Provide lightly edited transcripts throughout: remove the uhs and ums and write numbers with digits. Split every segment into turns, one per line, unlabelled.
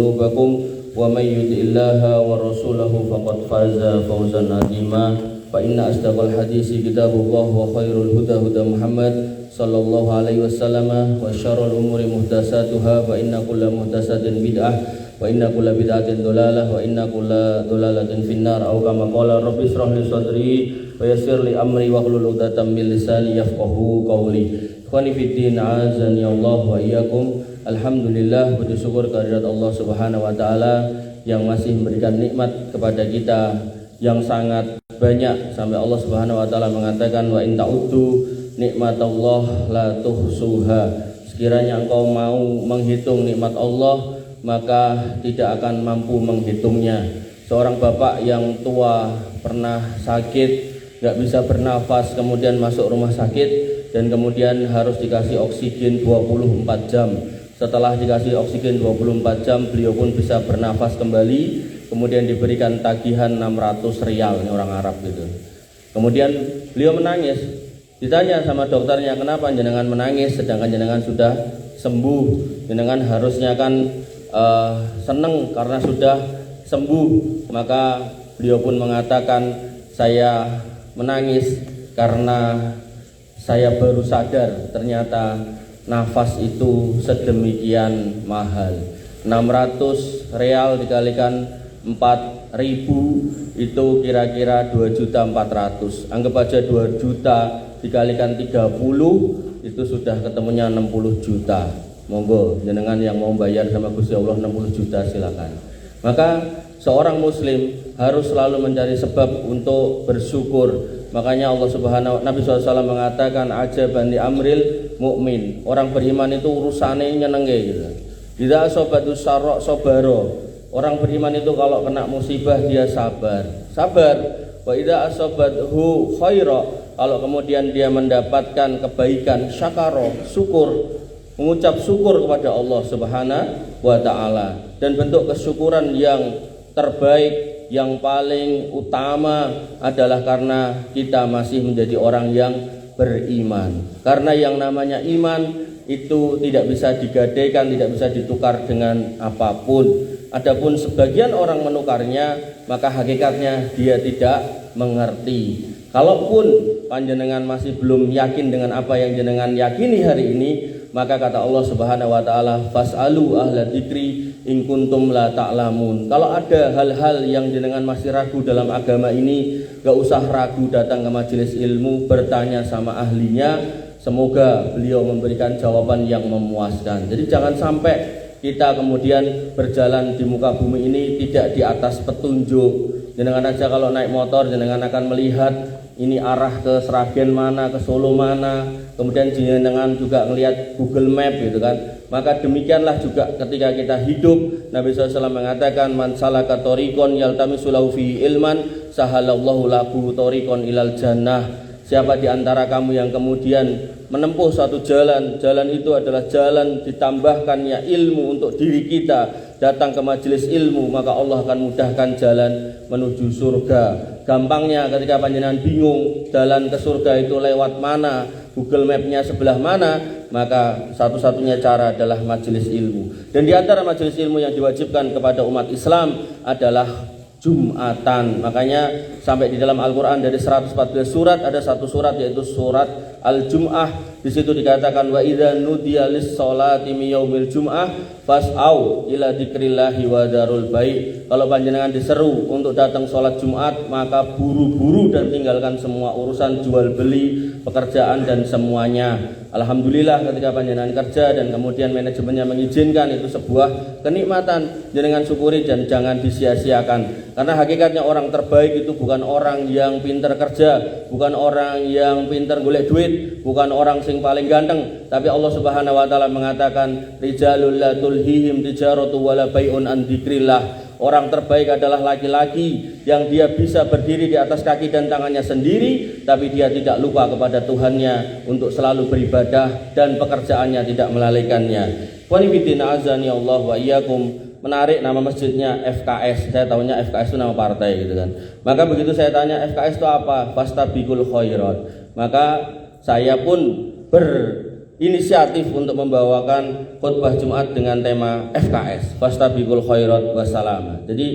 ذنوبكم ومن يطع الله ورسوله فقد فاز فوزا عظيما فإن أصدق الحديث كتاب الله وخير الهدى هدى محمد صلى الله عليه وسلم وشر الأمور محدثاتها فإن كل محدثة بدعة وإن كل بدعة ضلالة وإن كل ضلالة في النار أو كما قال رب اشرح لي صدري ويسر لي أمري واحلل عقدة من لساني يفقهوا قولي. Ikhwani fiddin, azani Allah wa iyyakum. Alhamdulillah, puji syukur kehadirat Allah Subhanahu wa taala yang masih memberikan nikmat kepada kita yang sangat banyak sampai Allah Subhanahu wa taala mengatakan wa in ta'uddu nikmatallah la tuhsuha. Sekiranya engkau mau menghitung nikmat Allah maka tidak akan mampu menghitungnya. Seorang bapak yang tua pernah sakit, gak bisa bernafas, kemudian masuk rumah sakit dan kemudian harus dikasih oksigen 24 jam. Setelah dikasih oksigen 24 jam, beliau pun bisa bernafas kembali. Kemudian diberikan tagihan 600 rial, ini orang Arab gitu. Kemudian beliau menangis. Ditanya sama dokternya, kenapa jenengan menangis sedangkan jenengan sudah sembuh? Jenengan harusnya kan senang karena sudah sembuh. Maka beliau pun mengatakan, saya menangis karena saya baru sadar ternyata nafas itu sedemikian mahal. 600 real dikalikan 4.000 itu kira-kira 2.400.000. Anggap aja 2 juta dikalikan 30 itu sudah ketemunya 60 juta. Monggo jenengan yang mau bayar sama Gusti Allah 60 juta silakan. Maka seorang muslim harus selalu mencari sebab untuk bersyukur. Makanya Allah Subhanahu Nabi SAW mengatakan ajaban di amril mukmin. Orang beriman itu urusannya nyenenge gitu. Idza asabatus sarra sabaro. Orang beriman itu kalau kena musibah dia sabar. Wa idza asabathu khaira. Kalau kemudian dia mendapatkan kebaikan, syakara, syukur, mengucap syukur kepada Allah Subhanahu wa taala. Dan bentuk kesyukuran yang terbaik, yang paling utama adalah karena kita masih menjadi orang yang beriman. Karena yang namanya iman itu tidak bisa digadaikan, tidak bisa ditukar dengan apapun. Adapun sebagian orang menukarnya, maka hakikatnya dia tidak mengerti. Kalaupun panjenengan masih belum yakin dengan apa yang jenengan yakini hari ini, maka kata Allah Subhanahu wa taala, fas'alu ahla dzikri in kuntum la ta'lamun. Kalau ada hal-hal yang jenengan masih ragu dalam agama ini, gak usah ragu datang ke majelis ilmu, bertanya sama ahlinya. Semoga beliau memberikan jawaban yang memuaskan. Jadi jangan sampai kita kemudian berjalan di muka bumi ini tidak di atas petunjuk. Jenengan aja kalau naik motor jenengan akan melihat ini arah ke Sragen mana, ke Solo mana. Kemudian jenengan juga melihat Google Map gitu kan. Maka demikianlah juga ketika kita hidup. Nabi SAW mengatakan man salaka tariqan yaltamisu lahu fi ilman sahalallahu lahu tariqan ilal jannah. Siapa di antara kamu yang kemudian menempuh suatu jalan, jalan itu adalah jalan ditambahkannya ilmu untuk diri kita, datang ke majelis ilmu, maka Allah akan mudahkan jalan menuju surga. Gampangnya ketika panjenengan bingung jalan ke surga itu lewat mana, Google Map-nya sebelah mana, maka satu-satunya cara adalah majelis ilmu. Dan di antara majelis ilmu yang diwajibkan kepada umat Islam adalah Jumatan. Makanya sampai di dalam Al-Qur'an dari 114 surat ada satu surat yaitu surat Al-Jum'ah. Di situ dikatakan wa idza nudiya lis-sholati mi yaumil jum'ah fas'au ila dzikrillahi wa darul bai'. Kalau panjenengan diseru untuk datang sholat Jumat, maka buru-buru dan tinggalkan semua urusan jual beli, pekerjaan dan semuanya. Alhamdulillah ketika panjenengan kerja dan kemudian manajemennya mengizinkan, itu sebuah kenikmatan. Jenengan syukuri dan jangan disia-siakan. Karena hakikatnya orang terbaik itu bukan orang yang pintar kerja, bukan orang yang pintar golek duit, bukan orang sing paling ganteng, tapi Allah Subhanahu wa taala mengatakan rijalul la tulhihim tijaratu wala bai'un an dzikrillah. Orang terbaik adalah laki-laki yang dia bisa berdiri di atas kaki dan tangannya sendiri, tapi dia tidak lupa kepada Tuhannya untuk selalu beribadah dan pekerjaannya tidak melalaikannya. Qanibitina azani Allah wa iyyakum. Menarik nama masjidnya FKS. Saya tahunya FKS itu nama partai gitu kan. Maka begitu saya tanya FKS itu apa? Fastabiqul khairat. Maka saya pun inisiatif untuk membawakan khutbah Jumat dengan tema FKS, Fastabiqul Khairat Wassalam. Jadi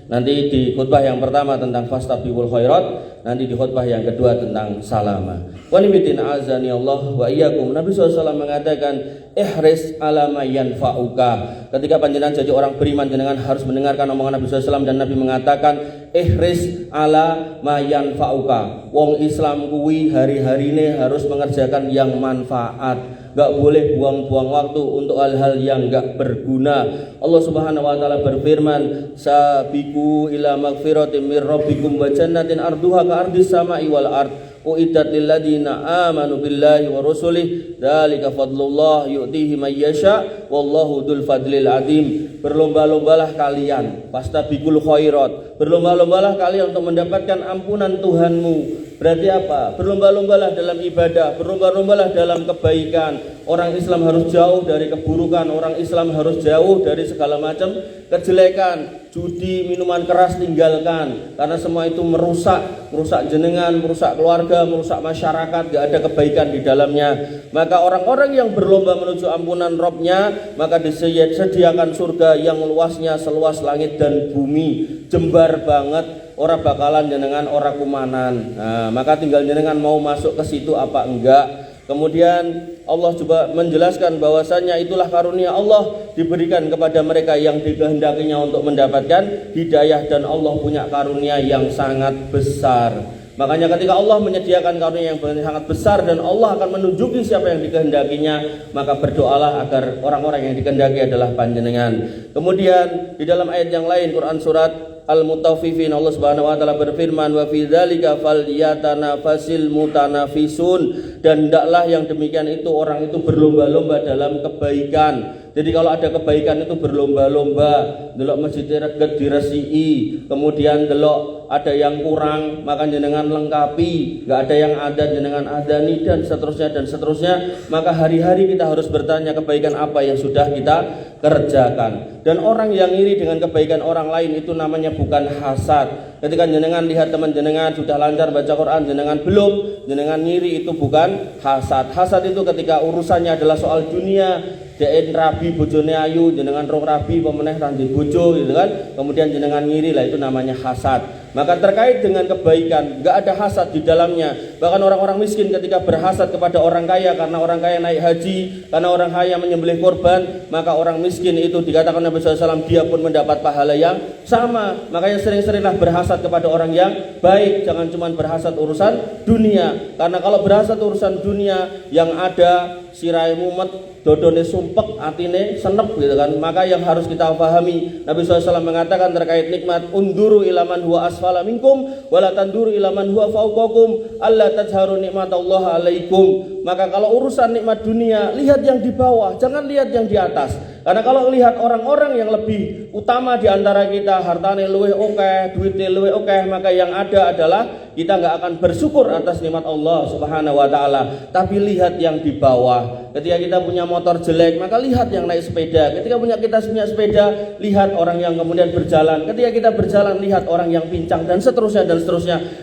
nanti di khutbah yang pertama tentang Fastabiqul Khairat, nanti di khutbah yang kedua tentang salama. Walibitin azani Allah wa iyyakum. Nabi SAW mengatakan ihris ala ma yanfa'uka. Ketika panjenengan jadi orang beriman, jenengan harus mendengarkan omongan Nabi SAW, dan Nabi mengatakan ihris ala ma yanfa'uka. Wong Islam kuwi hari-harine harus mengerjakan yang manfaat. Gak boleh buang-buang waktu untuk hal-hal yang gak berguna. Allah Subhanahu wa taala berfirman, sabiqu ila magfiratin mir rabbikum wa jannatin arduha ka ardis sama'i wal ard uiddat lil ladina amanu billahi wa rusulih dzalika fadlullah yu'tihi may yasha wallahu dzul fadlil adzim. Berlomba-lombalah kalian, fastabiqul khairat. Berlomba-lombalah kalian untuk mendapatkan ampunan Tuhanmu. Berarti apa? Berlomba-lombalah dalam ibadah, berlomba-lombalah dalam kebaikan. Orang Islam harus jauh dari keburukan, orang Islam harus jauh dari segala macam kejelekan. Judi, minuman keras tinggalkan, karena semua itu merusak jenengan, merusak keluarga, merusak masyarakat, gak ada kebaikan di dalamnya. Maka orang-orang yang berlomba menuju ampunan Robnya, maka disediakan surga yang luasnya seluas langit dan bumi, jembar banget. Orang bakalan jenengan orang kumanan. Nah, maka tinggal jenengan mau masuk ke situ apa enggak. Kemudian Allah juga menjelaskan bahwasannya itulah karunia Allah diberikan kepada mereka yang dikehendakinya untuk mendapatkan hidayah, dan Allah punya karunia yang sangat besar. Makanya ketika Allah menyediakan karunia yang sangat besar dan Allah akan menunjuki siapa yang dikehendakinya, maka berdoalah agar orang-orang yang dikehendaki adalah panjenengan. Kemudian di dalam ayat yang lain Quran surat Al-Mutaffifin, Allah Subhanahu wa taala berfirman, wa fi dzalika falyatanafasil mutanafisun, dan hendaklah yang demikian itu orang itu berlomba-lomba dalam kebaikan. Jadi kalau ada kebaikan itu berlomba-lomba, delok masjid reget diresiki, kemudian delok ada yang kurang maka jenengan lengkapi, enggak ada yang ada jenengan adani, dan seterusnya. Maka hari-hari kita harus bertanya kebaikan apa yang sudah kita kerjakan. Dan orang yang iri dengan kebaikan orang lain itu namanya bukan hasad. Ketika jenengan lihat teman jenengan sudah lancar baca Quran, jenengan belum, jenengan ngiri, itu bukan hasad. Hasad itu ketika urusannya adalah soal dunia, dek rabi bojone ayu, jenengan rong rabi pemeneh tanti bojo gitu kan. Kemudian jenengan ngiri, lah itu namanya hasad. Maka terkait dengan kebaikan, enggak ada hasad di dalamnya. Bahkan orang-orang miskin ketika berhasad kepada orang kaya karena orang kaya naik haji, karena orang kaya menyembelih korban, maka orang miskin itu dikatakan Nabi SAW dia pun mendapat pahala yang sama. Makanya sering-seringlah berhasad kepada orang yang baik, jangan cuma berhasad urusan dunia. Karena kalau berhasad urusan dunia, yang ada sirai mumet, dodone sumpek, atine senep gitu kan. Maka yang harus kita pahami, Nabi SAW mengatakan terkait nikmat, unduru ilaman huwa asfala minkum wala tanduru ilaman huwa fauqakum alla tajharu nikmatallahi alaikum. Maka kalau urusan nikmat dunia, lihat yang di bawah, jangan lihat yang di atas. Karena kalau lihat orang-orang yang lebih utama di antara kita, hartane luwih akeh, duitnya luwih akeh, maka yang ada adalah kita enggak akan bersyukur atas nikmat Allah Subhanahu wa taala. Tapi lihat yang di bawah. Ketika kita punya motor jelek, maka lihat yang naik sepeda. Ketika kita punya sepeda, lihat orang yang kemudian berjalan. Ketika kita berjalan, lihat orang yang pincang, dan seterusnya.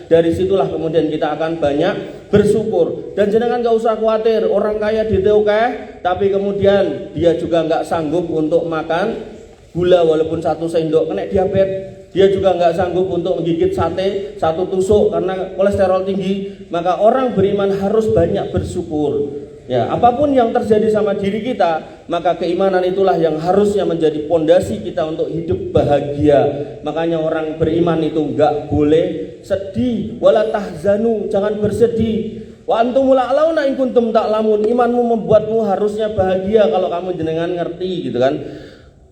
Dari situlah kemudian kita akan banyak bersyukur. Dan jenengan enggak usah khawatir, orang kaya diteukeh, tapi kemudian dia juga enggak sanggup untuk makan gula walaupun 1 sendok, kena diabetes. Dia juga enggak sanggup untuk menggigit sate 1 tusuk karena kolesterol tinggi. Maka orang beriman harus banyak bersyukur. Ya, apapun yang terjadi sama diri kita, maka keimanan itulah yang harusnya menjadi pondasi kita untuk hidup bahagia. Makanya orang beriman itu enggak boleh sedih, wala tahzanu, jangan bersedih. Wa antumul a'launa in kuntum ta'lamun. Imanmu membuatmu harusnya bahagia kalau kamu jenengan ngerti gitu kan.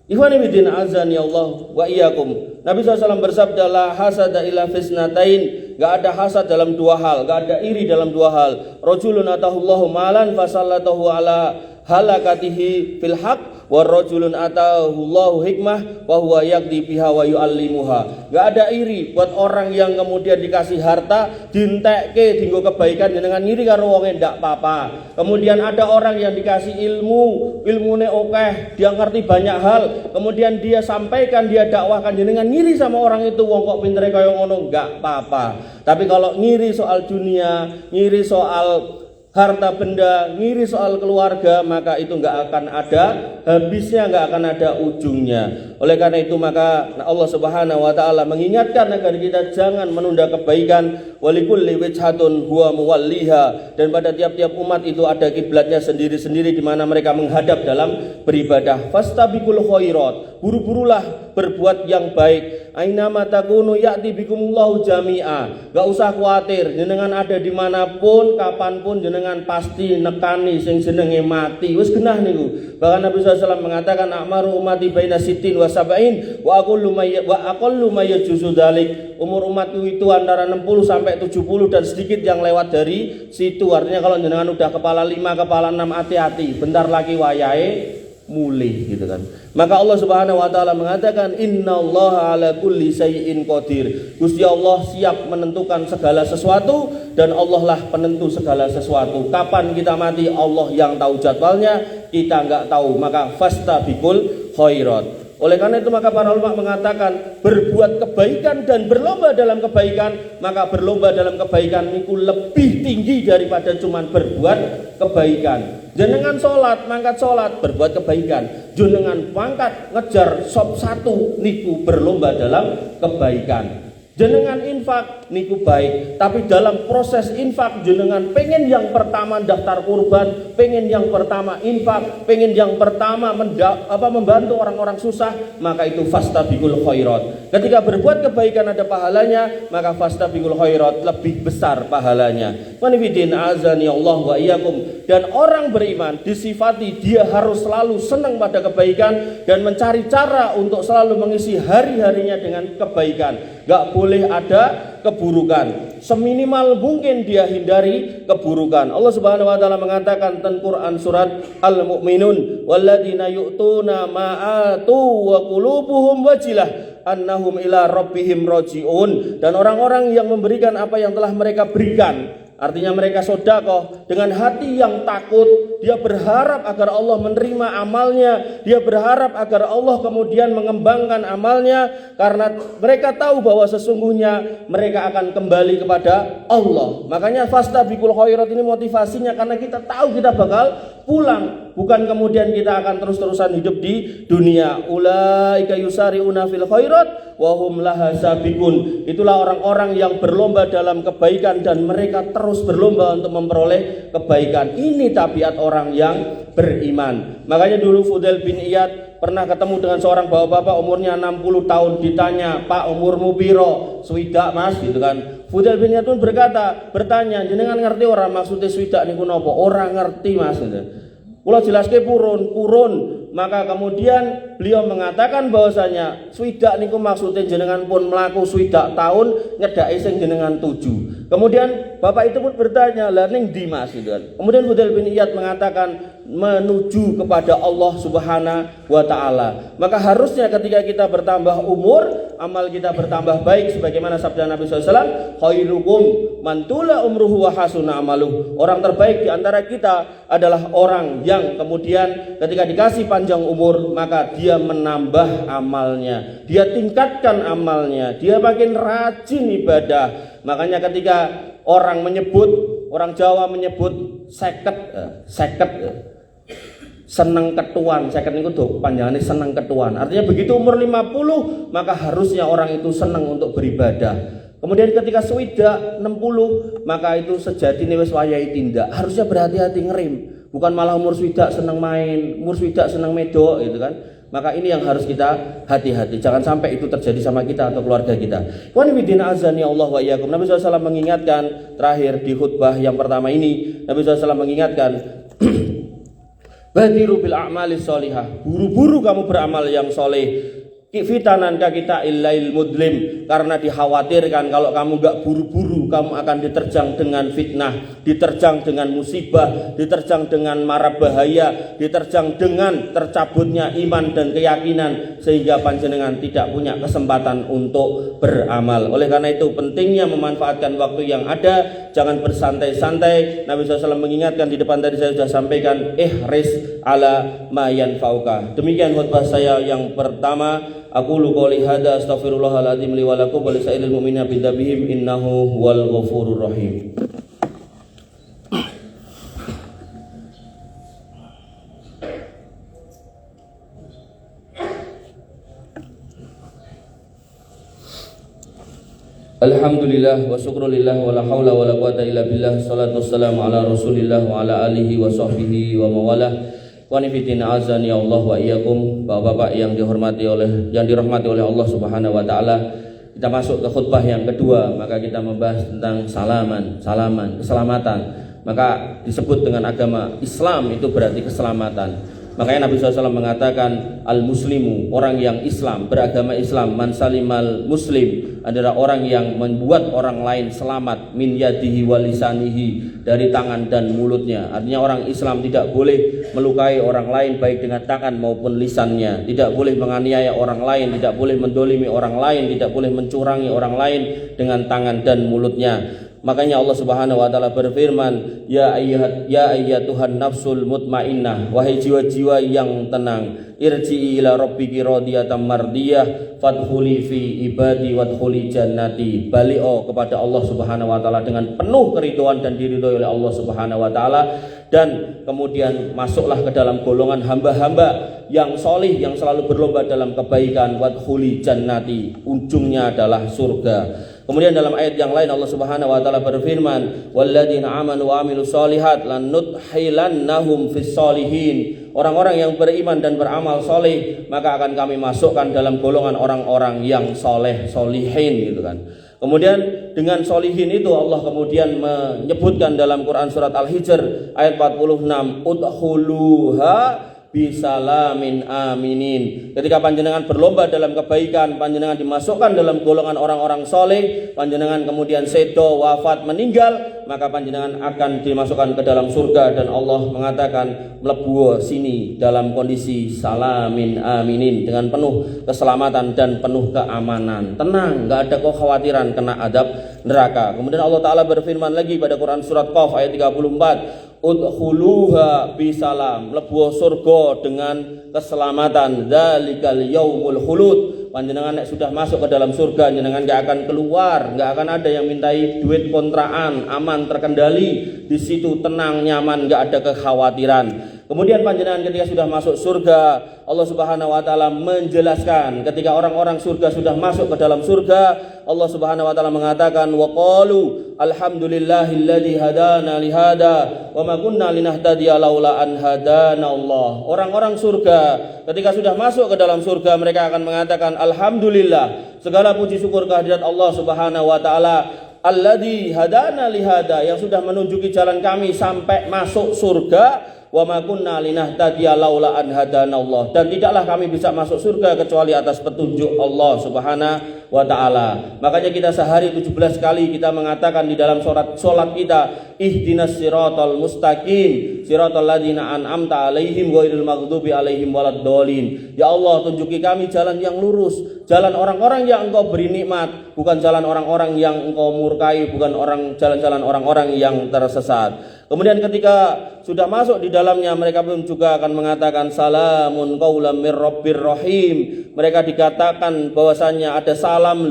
Ikhwani bidin azani Allah wa iyyakum. Nabi SAW bersabda, la hasada illa fisnatain. Gak ada hasad dalam 2 hal, gak ada iri dalam 2 hal. Rajulun atahullahu malan fasallatahu ala halakatihi fil haq, wa rajulun atahullahu hikmah wa huwa yaqdi biha wa yu'allimuha. Gak ada iri buat orang yang kemudian dikasih harta dintekke dinggo kebaikan, jenengan ngiri karo wong ndak apa-apa. Kemudian ada orang yang dikasih ilmune akeh, dia ngerti banyak hal, kemudian dia sampaikan, dia dakwahkan, jenengan ngiri sama orang itu, wong kok pintere kaya ngono, enggak apa-apa. Tapi kalau ngiri soal dunia, ngiri soal harta benda, ngiri soal keluarga, maka itu nggak akan ada habisnya, nggak akan ada ujungnya. Oleh karena itu maka Allah Subhanahu wa taala mengingatkan agar kita jangan menunda kebaikan. Walikulli wijhatun huwa muwalliha, dan pada tiap-tiap umat itu ada kiblatnya sendiri-sendiri di mana mereka menghadap dalam beribadah. Fastabiqul khairat, buru-burulah berbuat yang baik. Ainama takunu ya'ti bikumullahu jami'a. Gak usah khawatir, jenengan ada dimanapun, kapanpun jenengan pasti nekani sing jenenge mati. Wis genah niku. Bahkan Nabi SAW mengatakan a'maru umati baina sitin wa sab'in wa aqallu may yajuzu dzalik. Umur umatku itu antara 60 sampai 70 dan sedikit yang lewat dari situ. Artinya kalau jenengan udah kepala 5, kepala 6, hati-hati. Bentar lagi wayahe mulih gitu kan. Maka Allah Subhanahu wa taala mengatakan innallaha ala kulli syai'in qadir. Gusti Allah siap menentukan segala sesuatu dan Allah lah penentu segala sesuatu. Kapan kita mati Allah yang tahu jadwalnya, kita enggak tahu. Maka fastabiqul khairat. Oleh karena itu maka para ulama mengatakan berbuat kebaikan dan berlomba dalam kebaikan, maka berlomba dalam kebaikan itu lebih tinggi daripada cuman berbuat kebaikan. Jenengan sholat, mangkat sholat, berbuat kebaikan. Jenengan mangkat ngejar sop 1 niku berlomba dalam kebaikan. Jenengan infak niku baik, tapi dalam proses infak jenengan pengen yang pertama daftar kurban, pengen yang pertama infak, pengen yang pertama membantu orang-orang susah, maka itu fastabiqul khairat. Ketika berbuat kebaikan ada pahalanya, maka fastabiqul khairat lebih besar pahalanya. Wanifidin azani Allah wa iyyakum. Dan orang beriman disifati dia harus selalu senang pada kebaikan dan mencari cara untuk selalu mengisi hari-harinya dengan kebaikan. Gak boleh ada keburukan. Seminimal mungkin dia hindari keburukan. Allah Subhanahu wa taala mengatakan tentang Quran surat Al-Mu'minun, walladzina yu'tuna ma'atu wa qulubuhum wajilah annahum ila rabbihim raji'un. Dan orang-orang yang memberikan apa yang telah mereka berikan, artinya mereka sedekah dengan hati yang takut. Dia berharap agar Allah menerima amalnya. Dia berharap agar Allah kemudian mengembangkan amalnya. Karena mereka tahu bahwa sesungguhnya mereka akan kembali kepada Allah. Makanya fastabiqul khairat ini motivasinya karena kita tahu kita bakal pulang. Bukan kemudian kita akan terus-terusan hidup di dunia. Ulaika yusari'una fil khairat wa hum laha sabiqun. Itulah orang-orang yang berlomba dalam kebaikan dan mereka terus berlomba untuk memperoleh kebaikan. Ini tabiat orang yang beriman. Makanya dulu Fudail bin Iyad pernah ketemu dengan seorang bapak-bapak umurnya 60 tahun, ditanya, "Pak, umurmu piro?" "Swidak, Mas," gitu kan. Fudail bin Iyad pun bertanya, "Jenengan ngerti ora maksudnya swidak niku napa?" "Ora ngerti, Mas." Kula jelaske purun. Maka kemudian beliau mengatakan bahwasanya swidak niku maksudnya jenengan pun mlaku swidak tahun nyedaki sing jenengan tuju. Kemudian bapak itu pun bertanya, "Lah ning ndi Mas?" gitu kan. Kemudian Fudail bin Iyad mengatakan menuju kepada Allah Subhanahu wa taala. Maka harusnya ketika kita bertambah umur, amal kita bertambah baik sebagaimana sabda Nabi SAW, khairukum man tula umruhu wa hasuna amaluh. Orang terbaik di antara kita adalah orang yang kemudian ketika dikasih panjang umur maka dia menambah amalnya, dia tingkatkan amalnya, dia makin rajin ibadah. Makanya ketika orang Jawa menyebut seket seneng ketuan, seket niku tuh panjangannya seneng ketuan. Artinya begitu umur 50 maka harusnya orang itu senang untuk beribadah. Kemudian ketika swidak 60 maka itu sejatine wis wayahe tindak. Harusnya berhati-hati ngerim. Bukan malah umur swidak seneng main, umur swidak seneng medok gitu kan. Maka ini yang harus kita hati-hati. Jangan sampai itu terjadi sama kita atau keluarga kita. Wa nabiyina azani Allah wa iyyakum. Nabi SAW mengingatkan terakhir di khutbah yang pertama ini, Nabi SAW mengingatkan badiru bil a'mali sholihah. Buru-buru kamu beramal yang soleh. Fitanan kita illail mudlim, karena dikhawatirkan kalau kamu gak buru-buru kamu akan diterjang dengan fitnah, diterjang dengan musibah, diterjang dengan mara bahaya, diterjang dengan tercabutnya iman dan keyakinan sehingga panjenengan tidak punya kesempatan untuk beramal. Oleh karena itu pentingnya memanfaatkan waktu yang ada, jangan bersantai-santai. Nabi SAW mengingatkan di depan tadi saya sudah sampaikan, ihris ala ma yanfa'uka. Demikian khutbah saya yang pertama. Aqulu qouli hadza astaghfirullahaladzim li wa lakum wa lisairil mu'minina bidzabihim innahu huwal ghafurur rahim. Alhamdulillah wa syukrulillah wa la haula wa la quwata illa billah. Salatu wassalamu ala Rasulillah wa ala alihi wa sahbihi wa mawalah. Wa nifidin azani ya Allah wa iyyakum. Bapak-bapak yang dirahmati oleh Allah Subhanahu wa taala. Kita masuk ke khutbah yang kedua, maka kita membahas tentang keselamatan. Maka disebut dengan agama Islam itu berarti keselamatan. Makanya Nabi SAW mengatakan al-muslimu, orang yang Islam, beragama Islam, man salimal muslim, adalah orang yang membuat orang lain selamat min yadihi wa lisanihi, dari tangan dan mulutnya. Artinya orang Islam tidak boleh melukai orang lain baik dengan tangan maupun lisannya, tidak boleh menganiaya orang lain, tidak boleh mendolimi orang lain, tidak boleh mencurangi orang lain dengan tangan dan mulutnya. Makanya Allah Subhanahu wa taala berfirman, ya ayyatuhan nafsul mutmainnah, wahai jiwa-jiwa yang tenang, irji'i ila rabbiki radiyatan mardiyah fadkhuli fi ibadi wadkhuli jannati. Balik kepada Allah Subhanahu wa taala dengan penuh keridhaan dan diridhoi oleh Allah Subhanahu wa taala, dan kemudian masuklah ke dalam golongan hamba-hamba yang solih, yang selalu berlomba dalam kebaikan. Wadkhuli jannati, ujungnya adalah surga. Kemudian dalam ayat yang lain Allah Subhanahu wa taala berfirman, walladzina amanu wa amilus solihat lanudkhilannahum fis solihin. Orang-orang yang beriman dan beramal soleh, maka akan kami masukkan dalam golongan orang-orang yang soleh, solihin gitu kan. Kemudian dengan solihin itu Allah kemudian menyebutkan dalam Quran surat Al-Hijr ayat 46, udkhuluha bisalamin aminin. Ketika panjenengan berlomba dalam kebaikan, panjenengan dimasukkan dalam golongan orang-orang soleh, panjenengan kemudian sedo, wafat, meninggal, maka panjenengan akan dimasukkan ke dalam surga. Dan Allah mengatakan mlebu sini dalam kondisi salamin aminin, dengan penuh keselamatan dan penuh keamanan, tenang, gak ada kekhawatiran kena adab neraka. Kemudian Allah Ta'ala berfirman lagi pada Quran surat Qaf ayat 34, udkhuluha bisalam, mlebu surga dengan keselamatan, dzalikal yaumul khulud. Panjenengan nek sudah masuk ke dalam surga, jenengan gak akan keluar, gak akan ada yang mintai duit kontrakan, aman, terkendali di situ, tenang, nyaman, gak ada kekhawatiran. Kemudian panjenengan ketika sudah masuk surga, Allah Subhanahu wa taala menjelaskan ketika orang-orang surga sudah masuk ke dalam surga, Allah Subhanahu wa taala mengatakan wa qalu alhamdulillahilladzi hadana lihada wa ma kunna linahtadiya laula an hadana Allah. Orang-orang surga ketika sudah masuk ke dalam surga, mereka akan mengatakan alhamdulillah, segala puji syukur kehadirat Allah Subhanahu wa taala, alladzi hadana lihada, yang sudah menunjuki jalan kami sampai masuk surga, wa ma kunna linahtadiya laula an hadanallah, dan tidaklah kami bisa masuk surga kecuali atas petunjuk Allah Subhanahu wa taala. Makanya kita sehari 17 kali kita mengatakan di dalam salat kita, ihdinas siratal mustaqim siratal ladzina an'amta alaihim ghairil maghdubi alaihim waladdallin. Ya Allah, tunjuki kami jalan yang lurus, jalan orang-orang yang Engkau beri nikmat, bukan jalan orang-orang yang Engkau murkai, bukan jalan-jalan orang-orang yang tersesat. Kemudian ketika sudah masuk di dalamnya, mereka pun juga akan mengatakan salamun qaulam mir rabbir rahim. Mereka dikatakan bahwasanya ada salam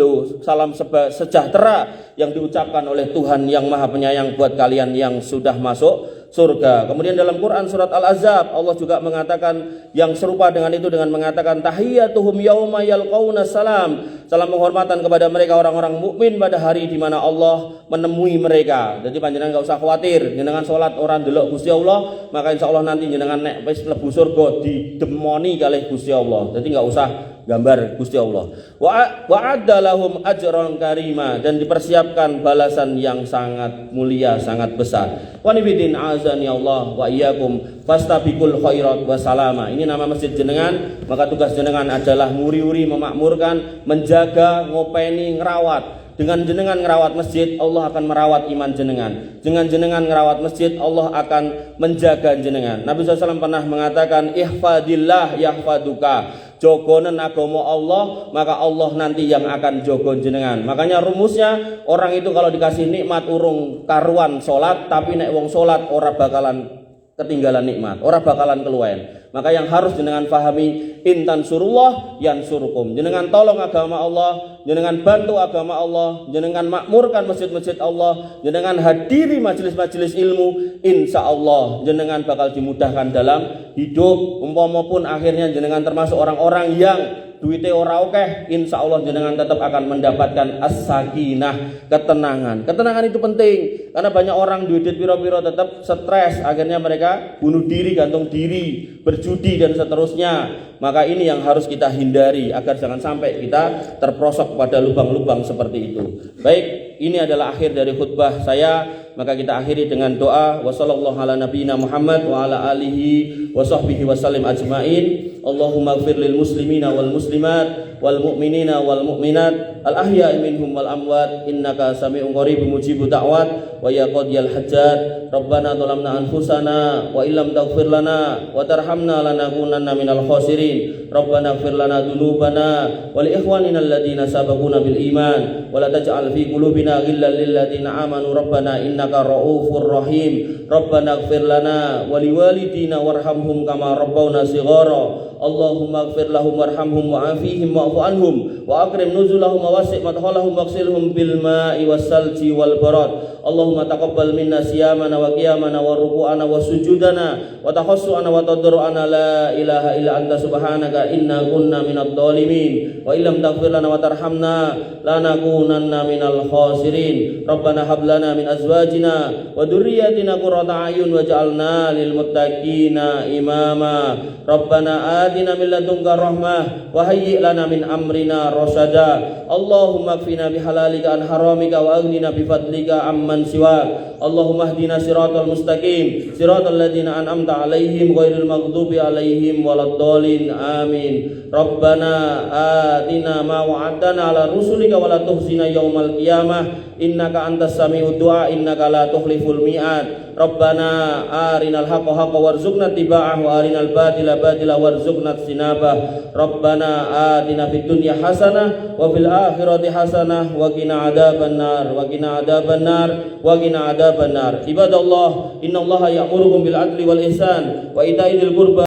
sejahtera yang diucapkan oleh Tuhan yang Maha Penyayang buat kalian yang sudah masuk surga. Kemudian dalam Quran surat Al-Ahzab Allah juga mengatakan yang serupa dengan itu, dengan mengatakan tahiyyatuhum yauma yalqauna salam, salam penghormatan kepada mereka orang-orang mukmin pada hari di mana Allah menemui mereka. Jadi panjenengan enggak usah khawatir, jenengan salat orang delok Gusti Allah, maka insyaallah nanti jenengan nek wis mlebu surga didemoni kalih Gusti Allah. Jadi enggak usah gambar Gusti Allah. Wa adalahum ajran karima, dan dipersiapkan balasan yang sangat mulia, sangat besar. Wa nifidin azani Allah wa iyyakum fastabiqul khairat wa salama. Ini nama masjid jenengan, maka tugas jenengan adalah nguri-uri, memakmurkan, menjaga, ngopeni, ngerawat. Dengan jenengan ngerawat masjid, Allah akan merawat iman jenengan. Dengan jenengan ngerawat masjid, Allah akan menjaga jenengan. Nabi SAW pernah mengatakan ihfadillah yahfaduka, jogonen agama Allah, maka Allah nanti yang akan jogo jenengan. Makanya rumusnya, orang itu kalau dikasih nikmat urung karuan sholat, tapi nek wong sholat ora bakalan ketinggalan nikmat, ora bakalan keluwen. Maka yang harus jenengan pahami, intan surullah yansurukum. Jenengan tolong agama Allah, jenengan bantu agama Allah, jenengan makmurkan masjid-masjid Allah, jenengan hadiri majelis-majelis ilmu, insya Allah jenengan bakal dimudahkan dalam hidup. Umpama pun akhirnya jenengan termasuk orang-orang yang duitnya ora akeh, insyaallah jenengan tetap akan mendapatkan as-sakinah, ketenangan. Ketenangan itu penting karena banyak orang duit piro-piro tetap stres, akhirnya mereka bunuh diri, gantung diri, berjudi dan seterusnya. Maka ini yang harus kita hindari agar jangan sampai kita terprosok pada lubang-lubang seperti itu. Baik, ini adalah akhir dari khutbah saya. Maka kita akhiri dengan doa wa sallallahu ala nabiyina Muhammad wa ala alihi wa sahbihi wa sallim ajmain. Allahumma ighfir lil muslimina wal muslimat wal mu'minina wal mu'minat al ahya'i minhum wal amwat innaka sami'un qaribun mujibud da'wat wa ya qadiyal hajat. Rabbana zalamna anfusana wa illam taghfir lana wa tarhamna lanakunanna minal khasirin. Rabbana ighfir lana dzunubana wa li ikhwanina alladhina sabaquna bil iman wa la taj'al fi qulubina ghillan lil ladzina amanu rabbana innaka ra'ufur rahim. Rabbana ighfir lana wa liwalidina warhamhum kama rabbawna shighara. Allahumma ighfir lahum warhamhum wa'afihim wa'fu anhum wa akrim nuzulahum wa wasi' madkhalahum waghsilhum bil ma'i was salji wal barad. Allahumma taqabbal minna siyamana wa qiyamana wa ruku'ana wa sujudana wa tahassu'ana wa tadarru'ana la ilaha illa anta subhanaka inna kunna minadh dhalimin wa illam taghfir lana wa tarhamna lanakunanna minal khasirin. Rabbana hab lana min azwajina wa dhurriyyatina qurrata a'yun waj'alna lil muttaqina imama. Rabbana atina min ladunka rahmah wa hayyi' lana min amrina rasyada. Allahumma kfina bihalalika an haramika wa aghnina bifadlika amman siwak. Allahumma hdina siratal mustaqim siratal ladzina an'amta 'alaihim ghairil maghdubi 'alaihim waladdallin. Amin. Rabbana atina ma wa'adtana 'ala rusulika wa la tuhzina yaumal qiyamah innaka antas sami'ud du'a innaka la tukhliful mi'ad. Rabbana arinal haqqa haqqa warzuqna tiba'ah wa arinal batila batila warzuqna tinabah. Rabbana atina fid dunya hasanah wa fil akhirati hasanah wa qina adzabannar wa qina adzabannar wa qina adzabannar. Ibadallah, innallaha ya'murukum bil adli wal ihsan wa ita'i dzil qurba